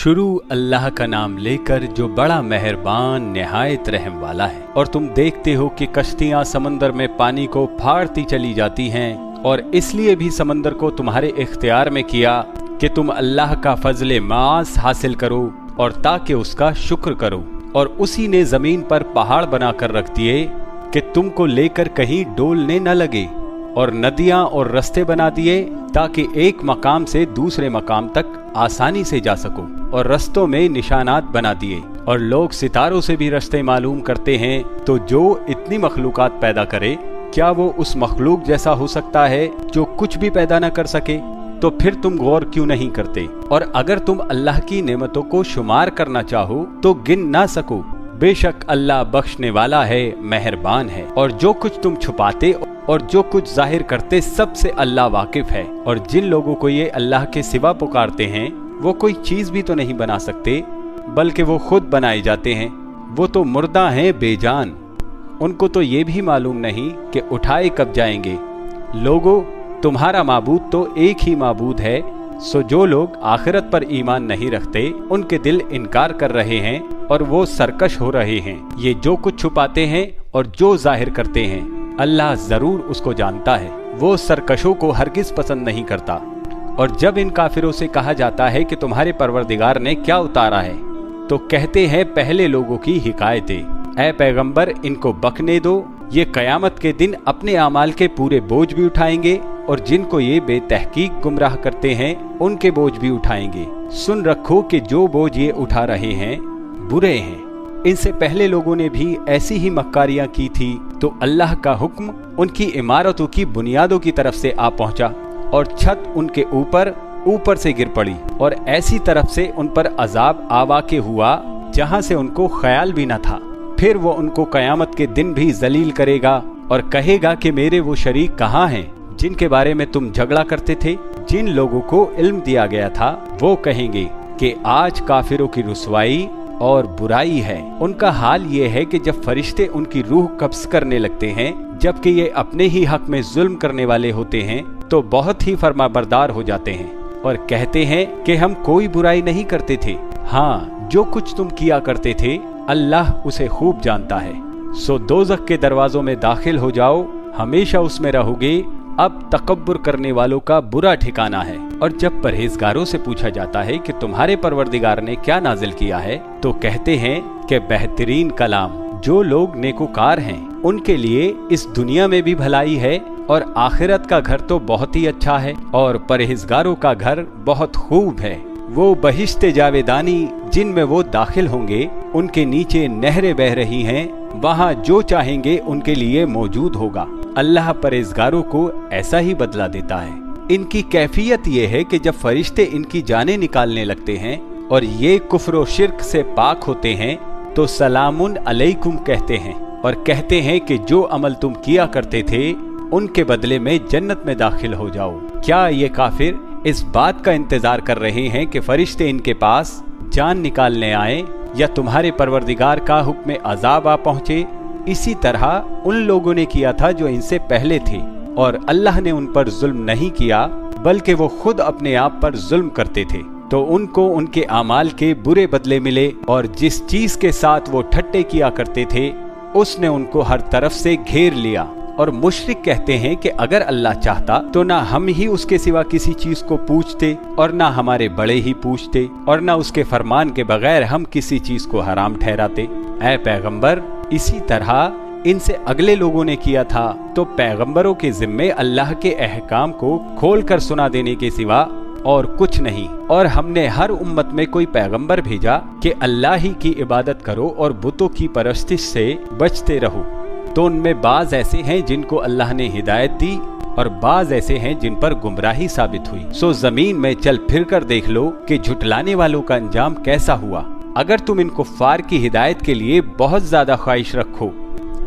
शुरू अल्लाह का नाम लेकर जो बड़ा मेहरबान निहायत रहम वाला है। और तुम देखते हो कि कश्तियां समंदर में पानी को फाड़ती चली जाती हैं, और इसलिए भी समंदर को तुम्हारे इख्तियार में किया कि तुम अल्लाह का फजले मास हासिल करो और ताकि उसका शुक्र करो। और उसी ने जमीन पर पहाड़ बनाकर रख दिए कि तुमको लेकर कहीं डोलने न लगे, और नदियां और रस्ते बना दिए ताकि एक मकाम से दूसरे मकाम तक आसानी से जा सको, और रस्तों में निशानात बना दिए। और लोग सितारों से भी रास्ते मालूम करते हैं। तो जो इतनी मखलूकात पैदा करे, क्या वो उस मखलूक जैसा हो सकता है जो कुछ भी पैदा न कर सके? तो फिर तुम गौर क्यों नहीं करते? और अगर तुम अल्लाह की नेमतों को शुमार करना चाहो तो गिन ना सको। बेशक अल्लाह बख्शने वाला है, मेहरबान है। और जो कुछ तुम छुपाते और जो कुछ जाहिर करते, सबसे अल्लाह वाकिफ है। और जिन लोगों को ये अल्लाह के सिवा पुकारते हैं, वो कोई चीज भी तो नहीं बना सकते, बल्कि वो खुद बनाए जाते हैं। वो तो मुर्दा हैं बेजान, उनको तो ये भी मालूम नहीं कि उठाए कब जाएंगे। लोगों, तुम्हारा माबूद तो एक ही माबूद है। सो जो लोग आखिरत पर ईमान नहीं रखते, उनके दिल इनकार कर रहे हैं और वो सरकश हो रहे हैं। ये जो कुछ छुपाते हैं और जो जाहिर करते हैं, अल्लाह जरूर उसको जानता है। वो सरकशों को हरगिज पसंद नहीं करता। और जब इन काफिरों से कहा जाता है कि तुम्हारे परवरदिगार ने क्या उतारा है, तो कहते हैं पहले लोगों की हिकायतें। ऐ पैगंबर, इनको बकने दो। ये कयामत के दिन अपने आमाल के पूरे बोझ भी उठाएंगे, और जिनको ये बेतहकीक गुमराह करते हैं, उनके बोझ भी उठाएंगे। सुन रखो कि जो बोझ ये उठा रहे हैं बुरे हैं। इनसे पहले लोगों ने भी ऐसी ही मक्कारियां की थी, तो अल्लाह का हुक्म उनकी इमारतों की बुनियादों की तरफ से आ पहुंचा, और छत उनके ऊपर से गिर पड़ी, और ऐसी तरफ से उन पर अजाब आवाके हुआ जहां से उनको ख्याल भी न था। फिर वो उनको कयामत के दिन भी जलील करेगा और कहेगा कि मेरे वो शरीक कहाँ हैं जिनके बारे में तुम झगड़ा करते थे। जिन लोगों को इल्म दिया गया था, वो कहेंगे कि आज काफिरों की रुसवाई और बुराई है। उनका हाल ये है कि जब फरिश्ते उनकी रूह कब्ज करने लगते हैं, जबकि ये अपने ही हक में जुल्म करने वाले होते हैं, तो बहुत ही फरमाबरदार हो जाते हैं और कहते हैं कि हम कोई बुराई नहीं करते थे। हाँ, जो कुछ तुम किया करते थे, अल्लाह उसे खूब जानता है। सो दोज़ख के दरवाजों में दाखिल हो जाओ, हमेशा उसमें रहोगे। अब तकब्बुर करने वालों का बुरा ठिकाना है। और जब परहेजगारों से पूछा जाता है कि तुम्हारे परवरदिगार ने क्या नाजिल किया है, तो कहते हैं कि बेहतरीन कलाम। जो लोग नेकोकार हैं, उनके लिए इस दुनिया में भी भलाई है, और आखिरत का घर तो बहुत ही अच्छा है, और परहेजगारों का घर बहुत खूब है। वो बहिश्ते जावेदानी जिनमें वो दाखिल होंगे, उनके नीचे नहरें बह रही हैं, वहाँ जो चाहेंगे उनके लिए मौजूद होगा। अल्लाह परहेजगारों को ऐसा ही बदला देता है। इनकी कैफियत ये है कि जब फरिश्ते इनकी जानें निकालने लगते हैं और ये कुफ्र व शिर्क से पाक होते हैं, तो सलामुन अलैकुम कहते हैं, और कहते हैं कि जो अमल तुम किया करते थे, उनके बदले में जन्नत में दाखिल हो जाओ। क्या ये काफिर इस बात का इंतजार कर रहे हैं कि फरिश्ते इनके पास जान निकालने आए, या तुम्हारे परवरदिगार का हुक्म अजाब आ पहुँचे? इसी तरह उन लोगों ने किया था जो इनसे पहले थे, और अल्लाह ने उन पर जुल्म नहीं किया, बल्कि वो खुद अपने आप पर जुल्म करते थे। तो उनको उनके आमाल के बुरे बदले मिले, और जिस चीज के साथ वो ठट्टे किया करते थे, उसने उनको हर तरफ से घेर लिया। और मुशरिक कहते हैं कि अगर अल्लाह चाहता तो ना हम ही उसके सिवा किसी चीज को पूछते, और ना हमारे बड़े ही पूछते, और ना उसके फरमान के बगैर हम किसी चीज को हराम ठहराते। ऐ पैगंबर, इसी तरह इनसे अगले लोगों ने किया था। तो पैगंबरों के जिम्मे अल्लाह के अहकाम को खोल कर सुना देने के सिवा और कुछ नहीं। और हमने हर उम्मत में कोई पैगंबर भेजा कि अल्लाह ही की इबादत करो और बुतों की परस्तिश से बचते रहो। तो उनमें बाज ऐसे हैं जिनको अल्लाह ने हिदायत दी, और बाज ऐसे हैं जिन पर गुमराही साबित हुई। सो जमीन में चल फिर कर देख लो कि झुटलाने वालों का अंजाम कैसा हुआ। अगर तुम इन कुफ्फार की हिदायत के लिए बहुत ज्यादा ख्वाहिश रखो,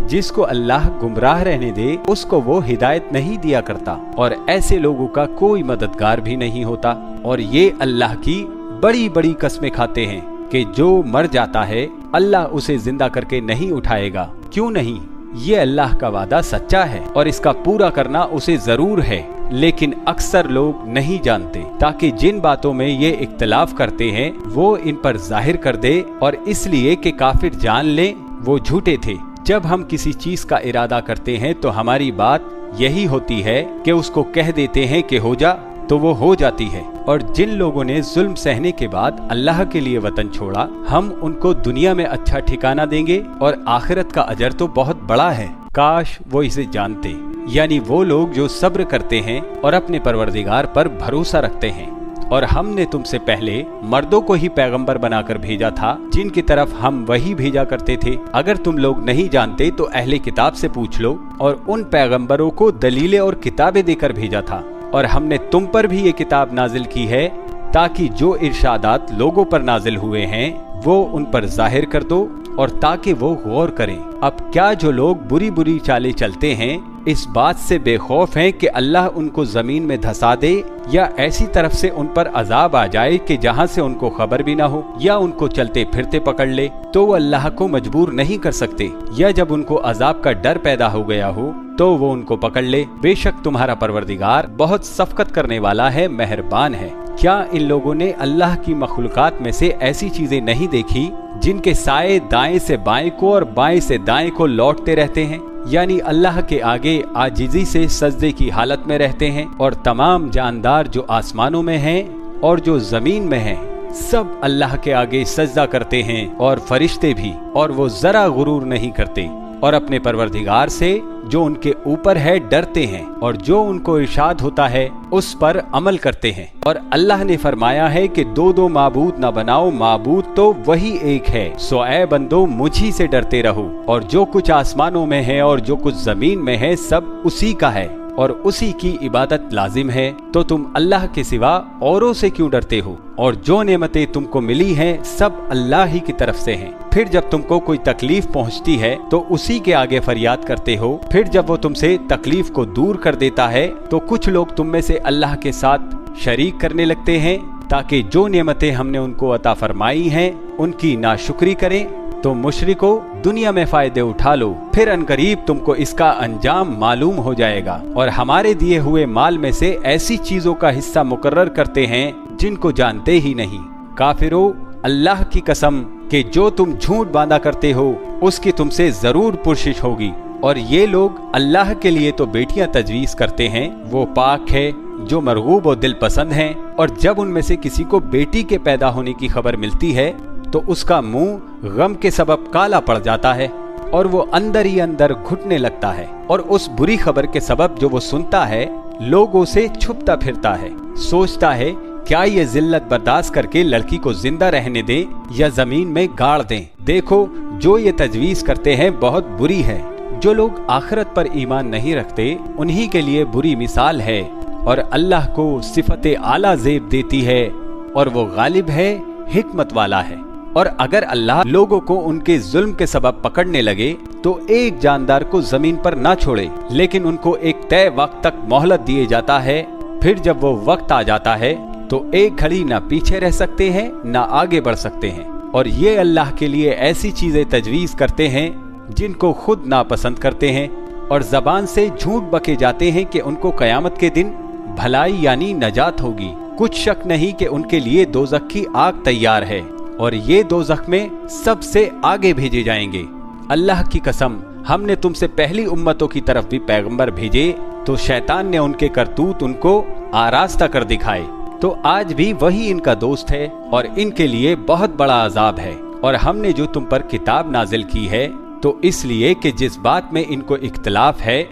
जिसको अल्लाह गुमराह रहने दे, उसको वो हिदायत नहीं दिया करता, और ऐसे लोगों का कोई मददगार भी नहीं होता। और ये अल्लाह की बड़ी बड़ी कस्में खाते हैं कि जो मर जाता है, अल्लाह उसे जिंदा करके नहीं उठाएगा। क्यों नहीं? ये अल्लाह का वादा सच्चा है और इसका पूरा करना उसे जरूर है, लेकिन अक्सर लोग नहीं जानते, ताकि जिन बातों में ये इख्तलाफ करते हैं वो इन पर जाहिर कर दे, और इसलिए कि काफिर जान लें वो झूठे थे। जब हम किसी चीज का इरादा करते हैं तो हमारी बात यही होती है कि उसको कह देते हैं कि हो जा, तो वो हो जाती है। और जिन लोगों ने जुल्म सहने के बाद अल्लाह के लिए वतन छोड़ा, हम उनको दुनिया में अच्छा ठिकाना देंगे और आखिरत का अजर तो बहुत बड़ा है। काश वो इसे जानते, यानी वो लोग जो सब्र करते हैं और अपने परवरदिगार पर भरोसा रखते हैं। और हमने तुमसे पहले मर्दों को ही पैगंबर बनाकर भेजा था, जिनकी तरफ हम वही भेजा करते थे। अगर तुम लोग नहीं जानते तो अहले किताब से पूछ लो, और उन पैगंबरों को दलीलें और किताबें देकर भेजा था। और हमने तुम पर भी ये किताब नाजिल की है, ताकि जो इरशादात लोगों पर नाजिल हुए हैं वो उन पर जाहिर कर दो, और ताकि वो गौर करें। अब क्या जो लोग बुरी बुरी चालें चलते हैं इस बात से बेखौफ हैं कि अल्लाह उनको जमीन में धंसा दे, या ऐसी तरफ से उन पर अजाब आ जाए कि जहां से उनको खबर भी ना हो, या उनको चलते फिरते पकड़ ले, तो वो अल्लाह को मजबूर नहीं कर सकते। या जब उनको अजाब का डर पैदा हो गया हो तो वो उनको पकड़ ले। बेशक तुम्हारा परवरदिगार बहुत शफकत करने वाला है, मेहरबान है। क्या इन लोगों ने अल्लाह की मखलूकात में से ऐसी चीजें नहीं देखी जिनके साए दाएं से बाएं को और बाएं से दाएं को लौटते रहते हैं, यानी अल्लाह के आगे आजिजी से सजदे की हालत में रहते हैं। और तमाम जानदार जो आसमानों में हैं और जो जमीन में हैं, सब अल्लाह के आगे सजदा करते हैं, और फरिश्ते भी, और वो जरा गुरूर नहीं करते, और अपने परवरदिगार से जो उनके ऊपर है डरते हैं, और जो उनको इरशाद होता है उस पर अमल करते हैं। और अल्लाह ने फरमाया है कि दो दो माबूद न बनाओ, माबूद तो वही एक है। सो ऐ बंदो मुझी से डरते रहो, और जो कुछ आसमानों में है और जो कुछ जमीन में है सब उसी का है, और उसी की इबादत लाजिम है। तो तुम अल्लाह के सिवा औरों से क्यों डरते हो? और जो नेमतें तुमको मिली हैं सब अल्लाह ही की तरफ से हैं। फिर जब तुमको कोई तकलीफ पहुंचती है तो उसी के आगे फरियाद करते हो। फिर जब वो तुमसे तकलीफ को दूर कर देता है तो कुछ लोग तुम में से अल्लाह के साथ शरीक करने लगते हैं, ताकि जो नेमतें हमने उनको अता फरमाई हैं उनकी नाशुक्री करें। तो मुशरिको दुनिया में फायदे उठा लो, फिर अनकरीब तुमको इसका अंजाम मालूम हो जाएगा। और हमारे दिए हुए माल में से ऐसी चीजों का हिस्सा मुकर्रर करते हैं जिनको जानते ही नहीं। काफिरो, अल्लाह की कसम कि जो तुम झूठ बांधा करते हो उसकी तुमसे जरूर पुरशिश होगी। और ये लोग अल्लाह के लिए तो बेटियां तजवीज करते हैं, वो पाक है जो मरगूब और दिल पसंद हैं। और जब उनमें से किसी को बेटी के पैदा होने की खबर मिलती है तो उसका मुंह गम के सबब काला पड़ जाता है, और वो अंदर ही अंदर घुटने लगता है। और उस बुरी खबर के सबब जो वो सुनता है लोगों से छुपता फिरता है, सोचता है क्या ये जिल्लत बर्दाश्त करके लड़की को जिंदा रहने दें या जमीन में गाड़ दें। देखो जो ये तजवीज करते हैं बहुत बुरी है। जो लोग आखिरत पर ईमान नहीं रखते उन्हीं के लिए बुरी मिसाल है। और अल्लाह को सिफत आला ज़ेब देती है, और वो गालिब है, हिकमत वाला है। और अगर अल्लाह लोगों को उनके जुल्म के सबब पकड़ने लगे तो एक जानदार को जमीन पर ना छोड़े, लेकिन उनको एक तय वक्त तक मोहलत दिए जाता है। फिर जब वो वक्त आ जाता है तो एक घड़ी ना पीछे रह सकते हैं ना आगे बढ़ सकते हैं। और ये अल्लाह के लिए ऐसी चीजें तजवीज करते हैं जिनको खुद नापसंद करते हैं, और जबान से झूठ बके जाते हैं कि उनको कयामत के दिन भलाई यानी नजात होगी। कुछ शक नहीं कि उनके लिए दोज़ख की आग तैयार है, और ये दोज़ख में सबसे आगे भेजे जाएंगे। अल्लाह की कसम, हमने तुमसे पहली उम्मतों की तरफ भी पैगंबर भेजे तो शैतान ने उनके करतूत उनको आरास्ता कर दिखाए। तो आज भी वही इनका दोस्त है, और इनके लिए बहुत बड़ा अजाब है। और हमने जो तुम पर किताब नाजिल की है तो इसलिए कि जिस बात में इनको इख्तिलाफ है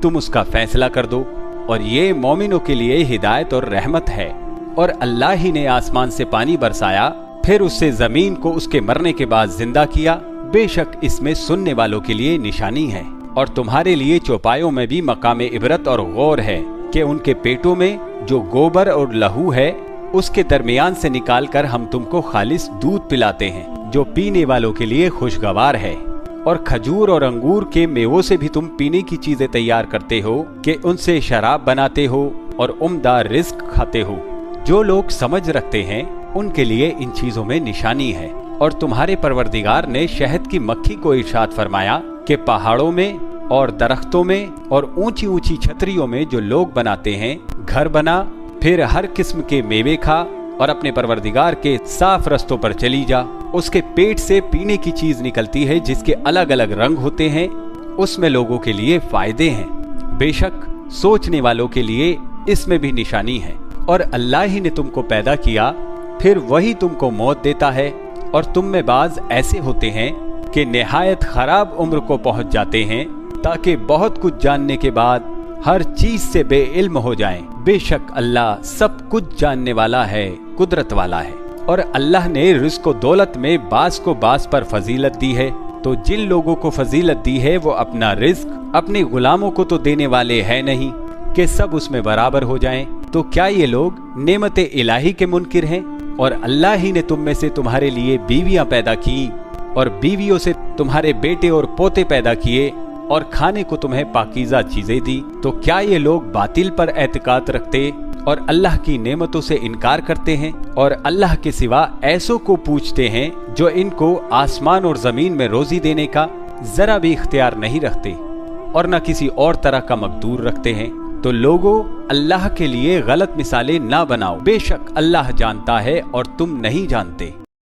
तुम उसका फैसला कर दो, और ये मोमिनों के लिए हिदायत और रहमत है। और अल्लाह ही ने आसमान से पानी बरसाया, फिर उससे जमीन को उसके मरने के बाद जिंदा किया। बेशक इसमें सुनने वालों के लिए निशानी है। और तुम्हारे लिए चौपायों में भी मकाम इबरत और गौर है कि उनके पेटों में जो गोबर और लहू है उसके दरमियान से निकालकर हम तुमको खालिस दूध पिलाते हैं जो पीने वालों के लिए खुशगवार है। और खजूर और अंगूर के मेवों से भी तुम पीने की चीजें तैयार करते हो कि उनसे शराब बनाते हो और उम्दा रिज्क खाते हो। जो लोग समझ रखते हैं उनके लिए इन चीजों में निशानी है। और तुम्हारे परवरदिगार ने शहद की मक्खी को इरशाद फरमाया कि पहाड़ों में और दरख्तों में और ऊंची ऊंची छतरियों में जो लोग बनाते हैं घर बना, फिर हर किस्म के मेवे खा और अपने परवरदिगार के साफ रस्तों पर चली जा। उसके पेट से पीने की चीज निकलती है जिसके अलग अलग रंग होते हैं, उसमें लोगों के लिए फायदे हैं। बेशक सोचने वालों के लिए इसमें भी निशानी है। और अल्लाह ही ने तुमको पैदा किया, फिर वही तुमको मौत देता है। और तुम में बाज ऐसे होते हैं कि निहायत खराब उम्र को पहुंच जाते हैं, ताकि बहुत कुछ जानने के बाद हर चीज से बेइल्म हो जाएं। बेशक अल्लाह सब कुछ जानने वाला है, कुदरत वाला है। और अल्लाह ने रिज़्क़ व दौलत में बास को बास पर फजीलत दी है। तो जिन लोगों को फजीलत दी है वो अपना रिज़्क़ अपने गुलामों को तो देने वाले हैं नहीं कि सब उसमें बराबर हो जाएं। तो क्या ये लोग नेमत इलाही के मुनकिर हैं? और अल्लाह ही ने तुम में से तुम्हारे लिए बीवियां पैदा की और बीवियों से तुम्हारे बेटे और पोते पैदा किए और खाने को तुम्हें पाकीज़ा चीजें दी। तो क्या ये लोग बातिल पर एतकाद रखते और अल्लाह की नेमतों से इनकार करते हैं और अल्लाह के सिवा ऐसों को पूछते हैं जो इनको आसमान और जमीन में रोजी देने का जरा भी इख्तियार नहीं रखते और न किसी और तरह का मकदूर रखते हैं। तो लोगों, अल्लाह के लिए गलत मिसालें ना बनाओ। बेशक अल्लाह जानता है और तुम नहीं जानते।